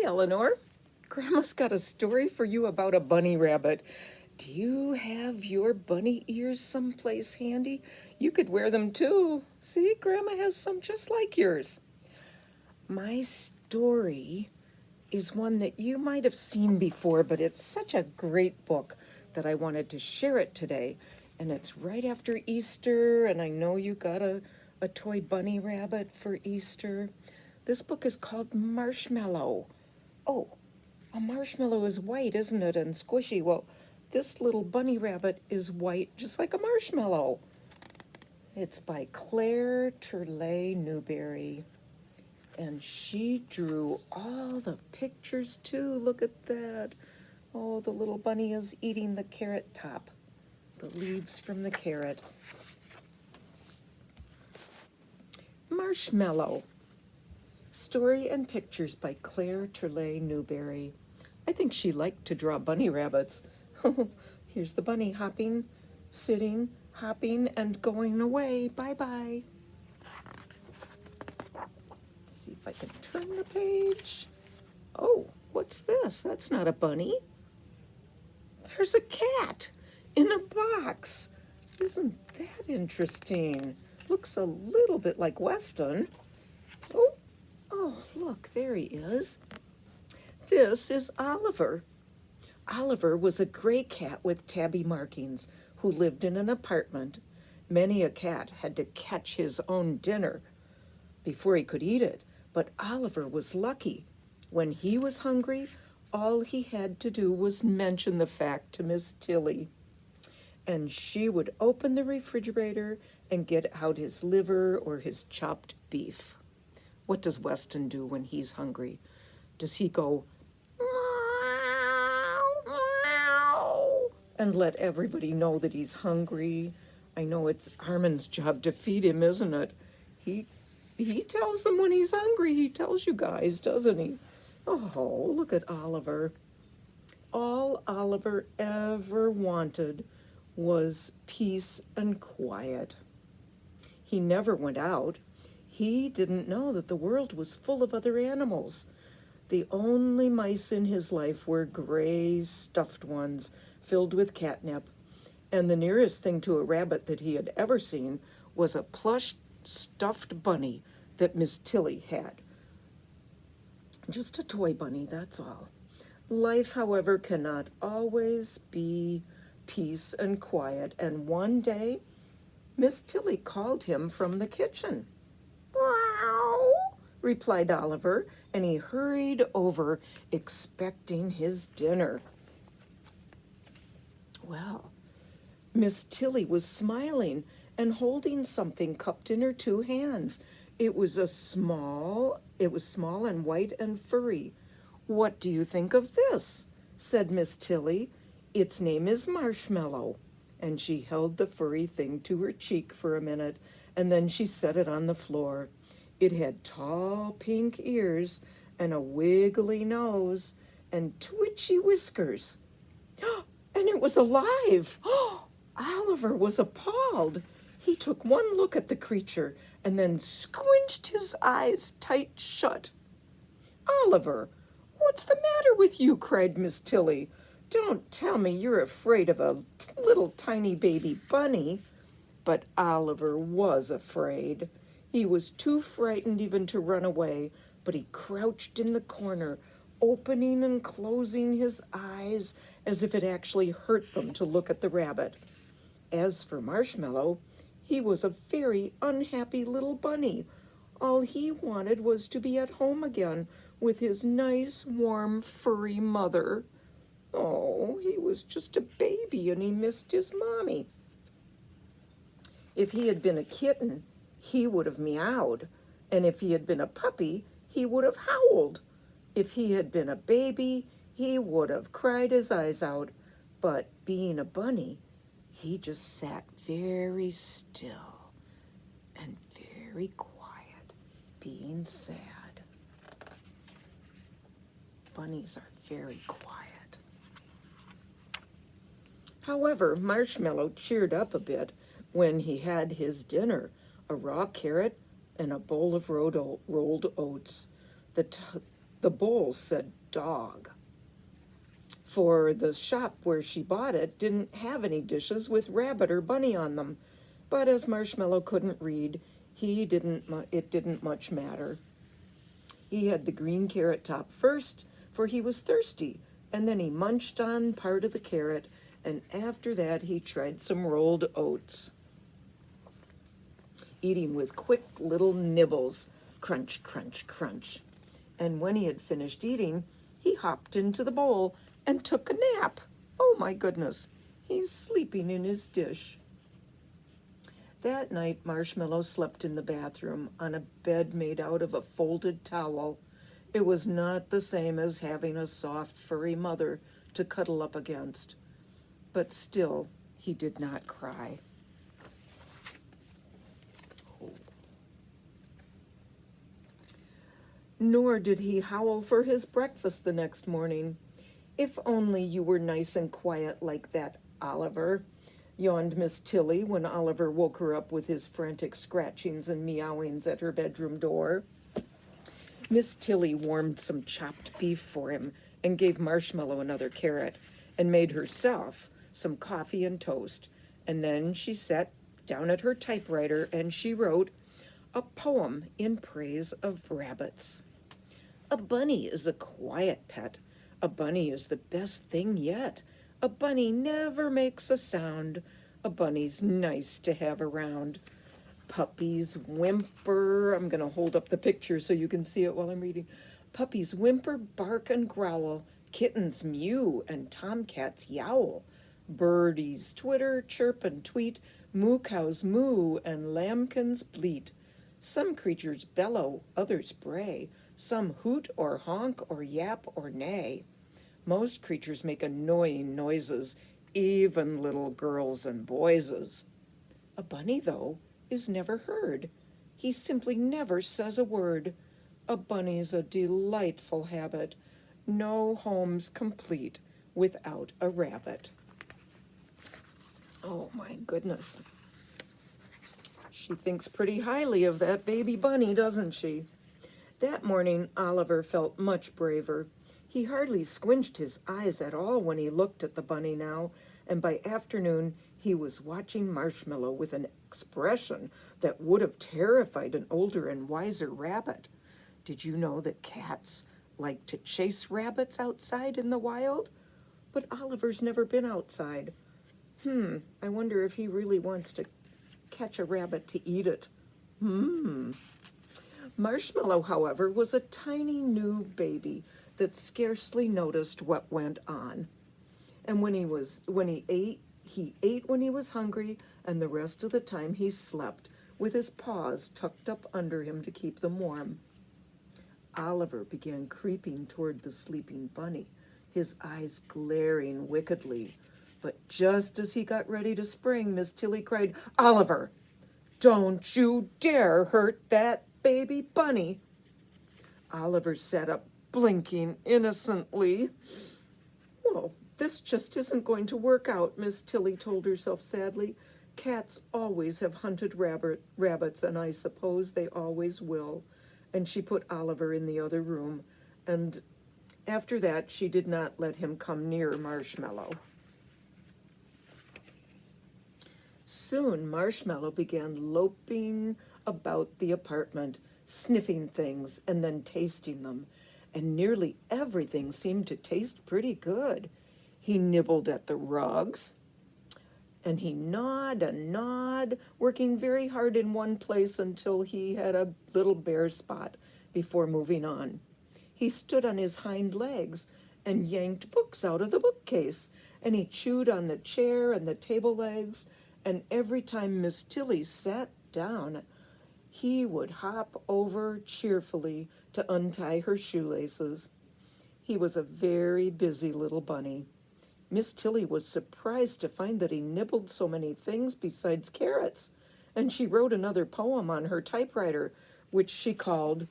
Eleanor. Grandma's got a story for you about a bunny rabbit. Do you have your bunny ears someplace handy? You could wear them too. See, Grandma has some just like yours. My story is one that you might have seen before, but it's such a great book that I wanted to share it today. And it's right after Easter, and I know you got a toy bunny rabbit for Easter. This book is called Marshmallow. Oh, a marshmallow is white, isn't it, and squishy? Well, this little bunny rabbit is white, just like a marshmallow. It's by Clare, Turlay, Newberry. And she drew all the pictures too. Look at that. Oh, the little bunny is eating the carrot top, the leaves from the carrot. Marshmallow. Story and pictures by Clare, Turlay, Newberry. I think she liked to draw bunny rabbits. Here's the bunny hopping, sitting, hopping, and going away. Bye-bye. See if I can turn the page. Oh, what's this? That's not a bunny. There's a cat in a box. Isn't that interesting? Looks a little bit like Weston. Oh, look, there he is. This is Oliver. Oliver was a gray cat with tabby markings who lived in an apartment. Many a cat had to catch his own dinner before he could eat it, but Oliver was lucky. When he was hungry, all he had to do was mention the fact to Miss Tilley, and she would open the refrigerator and get out his liver or his chopped beef. What does Weston do when he's hungry? Does he go, meow, meow, and let everybody know that he's hungry? I know it's Armin's job to feed him, isn't it? He tells them when he's hungry. He tells you guys, doesn't he? Oh, look at Oliver. All Oliver ever wanted was peace and quiet. He never went out. He didn't know that the world was full of other animals. The only mice in his life were gray stuffed ones filled with catnip, and the nearest thing to a rabbit that he had ever seen was a plush stuffed bunny that Miss Tilley had. Just a toy bunny, that's all. Life, however, cannot always be peace and quiet, and one day Miss Tilley called him from the kitchen. "Meow," replied Oliver, and he hurried over, expecting his dinner. Well, Miss Tilley was smiling and holding something cupped in her two hands. It was small and white and furry. "What do you think of this?" said Miss Tilley. "Its name is Marshmallow." And she held the furry thing to her cheek for a minute, and then she set it on the floor. It had tall pink ears and a wiggly nose and twitchy whiskers. And it was alive! Oliver was appalled. He took one look at the creature and then squinched his eyes tight shut. "Oliver, what's the matter with you?" cried Miss Tilley. "Don't tell me you're afraid of a little tiny baby bunny." But Oliver was afraid. He was too frightened even to run away, but he crouched in the corner, opening and closing his eyes as if it actually hurt them to look at the rabbit. As for Marshmallow, he was a very unhappy little bunny. All he wanted was to be at home again with his nice, warm, furry mother. Oh, he was just a baby and he missed his mommy. If he had been a kitten, he would have meowed, and if he had been a puppy, he would have howled. If he had been a baby, he would have cried his eyes out. But being a bunny, he just sat very still and very quiet, being sad. Bunnies are very quiet. However, Marshmallow cheered up a bit when he had his dinner, a raw carrot and a bowl of rolled oats. The The bowl said dog, for the shop where she bought it didn't have any dishes with rabbit or bunny on them. But as Marshmallow couldn't read, it didn't much matter. He had the green carrot top first, for he was thirsty, and then he munched on part of the carrot, and after that he tried some rolled oats, eating with quick little nibbles, crunch, crunch, crunch. And when he had finished eating, he hopped into the bowl and took a nap. Oh my goodness, he's sleeping in his dish. That night, Marshmallow slept in the bathroom on a bed made out of a folded towel. It was not the same as having a soft, furry mother to cuddle up against. But still, he did not cry. Nor did he howl for his breakfast the next morning. "If only you were nice and quiet like that, Oliver," yawned Miss Tilley when Oliver woke her up with his frantic scratchings and meowings at her bedroom door. Miss Tilley warmed some chopped beef for him and gave Marshmallow another carrot and made herself some coffee and toast. And then she sat down at her typewriter and she wrote a poem in praise of rabbits. "A bunny is a quiet pet. A bunny is the best thing yet. A bunny never makes a sound. A bunny's nice to have around. Puppies whimper," I'm going to hold up the picture so you can see it while I'm reading. "Puppies whimper, bark, and growl. Kittens mew, and tomcats yowl. Birdies twitter, chirp, and tweet. Moo cows moo, and lambkins bleat. Some creatures bellow, others bray. Some hoot or honk or yap or neigh. Most creatures make annoying noises, even little girls and boyses. A bunny, though, is never heard. He simply never says a word. A bunny's a delightful habit. No home's complete without a rabbit." Oh my goodness. She thinks pretty highly of that baby bunny, doesn't she? That morning, Oliver felt much braver. He hardly squinched his eyes at all when he looked at the bunny now, and by afternoon he was watching Marshmallow with an expression that would have terrified an older and wiser rabbit. Did you know that cats like to chase rabbits outside in the wild? But Oliver's never been outside. I wonder if he really wants to catch a rabbit to eat it. Marshmallow, however, was a tiny new baby that scarcely noticed what went on. And when he ate when he was hungry, and the rest of the time he slept with his paws tucked up under him to keep them warm. Oliver began creeping toward the sleeping bunny, his eyes glaring wickedly. But just as he got ready to spring, Miss Tilley cried, "Oliver, don't you dare hurt that baby bunny." Oliver sat up, blinking innocently. "Well, this just isn't going to work out," Miss Tilley told herself sadly. "Cats always have hunted rabbits, and I suppose they always will." And she put Oliver in the other room, and after that she did not let him come near Marshmallow. Soon Marshmallow began loping about the apartment, sniffing things and then tasting them, and nearly everything seemed to taste pretty good. He nibbled at the rugs, and he gnawed and gnawed, working very hard in one place until he had a little bare spot before moving on. He stood on his hind legs and yanked books out of the bookcase, and he chewed on the chair and the table legs, and every time Miss Tilley sat down, he would hop over cheerfully to untie her shoelaces. He was a very busy little bunny. Miss Tilley was surprised to find that he nibbled so many things besides carrots, and she wrote another poem on her typewriter, which she called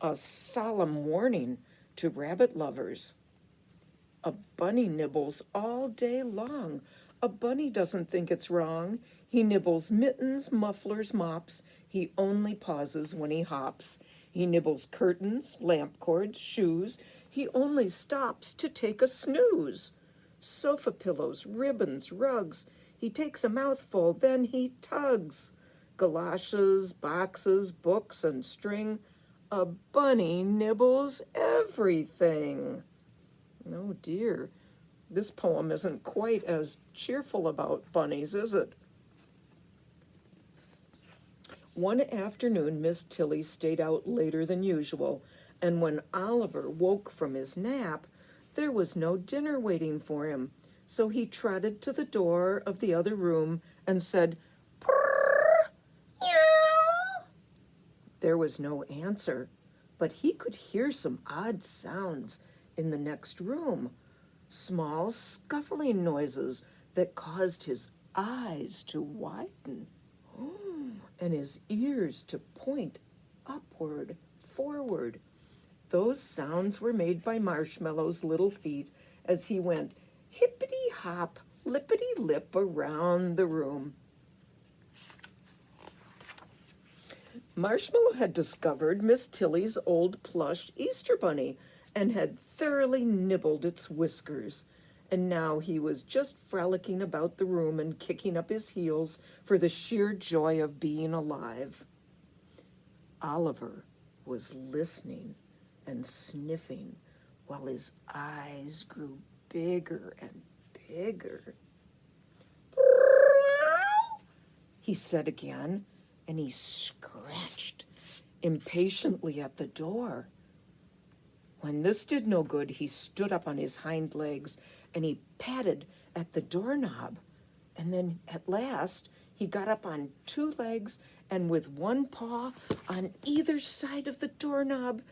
A Solemn Warning to Rabbit Lovers. A bunny nibbles all day long. A bunny doesn't think it's wrong. He nibbles mittens, mufflers, mops. He only pauses when he hops. He nibbles curtains, lamp cords, shoes. He only stops to take a snooze. Sofa pillows, ribbons, rugs. He takes a mouthful, then he tugs. Galoshes, boxes, books, and string. A bunny nibbles everything. Oh dear, this poem isn't quite as cheerful about bunnies, is it? One afternoon, Miss Tilley stayed out later than usual, and when Oliver woke from his nap, there was no dinner waiting for him. So he trotted to the door of the other room and said, "Purr, meow." There was no answer, but he could hear some odd sounds in the next room, small scuffling noises that caused his eyes to widen and his ears to point upward, forward. Those sounds were made by Marshmallow's little feet as he went hippity-hop, lippity-lip around the room. Marshmallow had discovered Miss Tilley's old plush Easter bunny and had thoroughly nibbled its whiskers, and now he was just frolicking about the room and kicking up his heels for the sheer joy of being alive. Oliver was listening and sniffing while his eyes grew bigger and bigger. He said again, and he scratched impatiently at the door. When this did no good, he stood up on his hind legs and he patted at the doorknob. And then at last, he got up on two legs and with one paw on either side of the doorknob,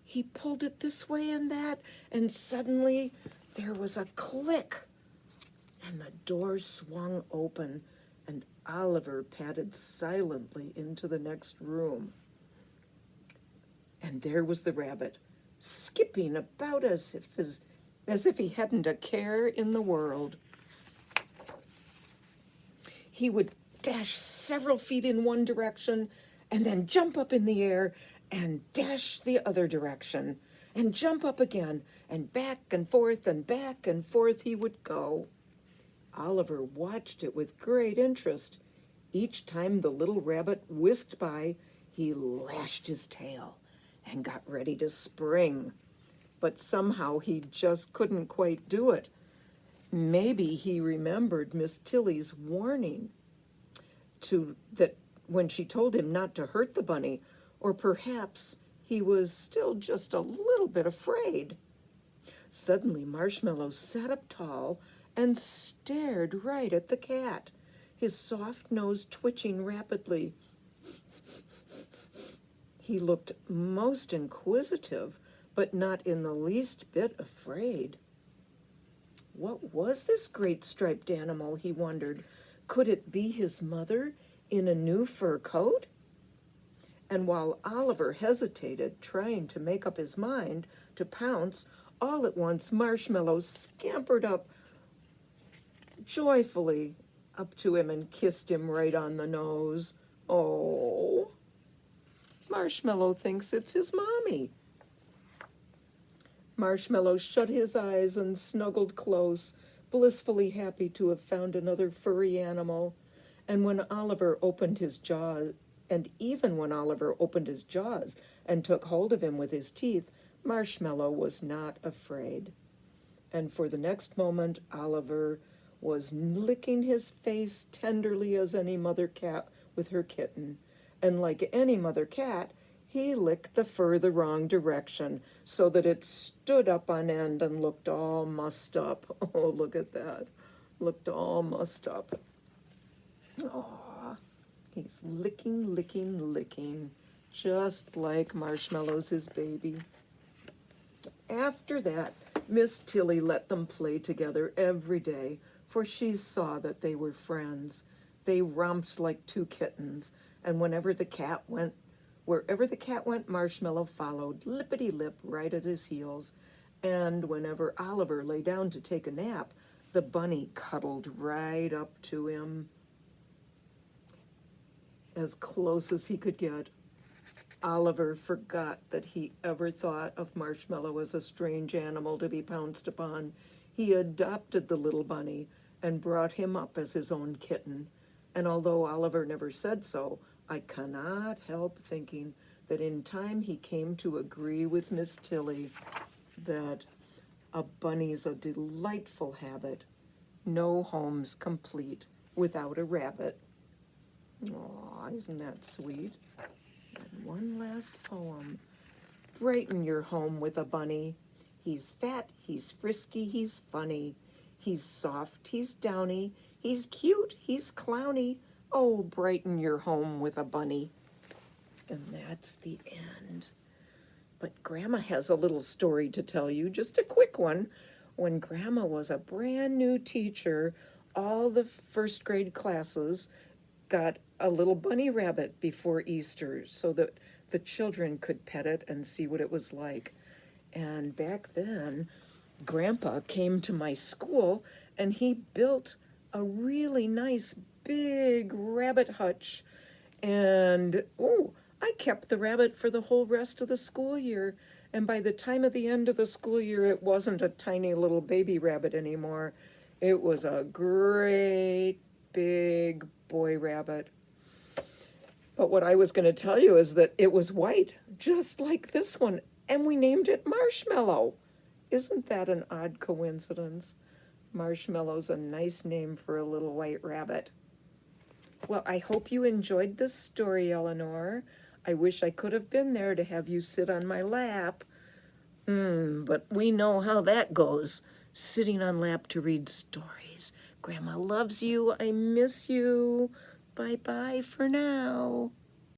he pulled it this way and that, and suddenly there was a click, and the door swung open, and Oliver padded silently into the next room. And there was the rabbit, skipping about as if he hadn't a care in the world. He would dash several feet in one direction, and then jump up in the air and dash the other direction, and jump up again, and back and forth he would go. Oliver watched it with great interest. Each time the little rabbit whisked by, he lashed his tail and got ready to spring. But somehow he just couldn't quite do it. Maybe he remembered Miss Tilley's warning that when she told him not to hurt the bunny, or perhaps he was still just a little bit afraid. Suddenly Marshmallow sat up tall and stared right at the cat, his soft nose twitching rapidly. He looked most inquisitive, but not in the least bit afraid. What was this great striped animal, he wondered? Could it be his mother in a new fur coat? And while Oliver hesitated, trying to make up his mind to pounce, all at once Marshmallow scampered up joyfully up to him and kissed him right on the nose. Oh, Marshmallow thinks it's his mommy. Marshmallow shut his eyes and snuggled close, blissfully happy to have found another furry animal. And when Oliver opened his jaws, and even when Oliver opened his jaws and took hold of him with his teeth, Marshmallow was not afraid. And for the next moment, Oliver was licking his face tenderly as any mother cat with her kitten. And like any mother cat, he licked the fur the wrong direction so that it stood up on end and looked all mussed up. Oh, look at that. Looked all mussed up. Aw, he's licking, licking, licking, just like Marshmallow's his baby. After that, Miss Tilley let them play together every day, for she saw that they were friends. They romped like two kittens, and wherever the cat went, Marshmallow followed, lippity-lip, right at his heels. And whenever Oliver lay down to take a nap, the bunny cuddled right up to him, as close as he could get. Oliver forgot that he ever thought of Marshmallow as a strange animal to be pounced upon. He adopted the little bunny and brought him up as his own kitten. And although Oliver never said so, I cannot help thinking that in time he came to agree with Miss Tilley that a bunny's a delightful habit. No home's complete without a rabbit. Aw, isn't that sweet? And one last poem. Brighten your home with a bunny. He's fat, he's frisky, he's funny. He's soft, he's downy, he's cute, he's clowny. Oh, brighten your home with a bunny. And that's the end. But Grandma has a little story to tell you, just a quick one. When Grandma was a brand new teacher, all the first grade classes got a little bunny rabbit before Easter so that the children could pet it and see what it was like. And back then, Grandpa came to my school and he built a really nice big rabbit hutch. And, oh, I kept the rabbit for the whole rest of the school year. And by the time of the end of the school year, it wasn't a tiny little baby rabbit anymore. It was a great big boy rabbit. But what I was going to tell you is that it was white, just like this one, and we named it Marshmallow. Isn't that an odd coincidence? Marshmallow's a nice name for a little white rabbit. Well, I hope you enjoyed this story, Eleanor. I wish I could have been there to have you sit on my lap. But we know how that goes, sitting on lap to read stories. Grandma loves you. I miss you. Bye-bye for now.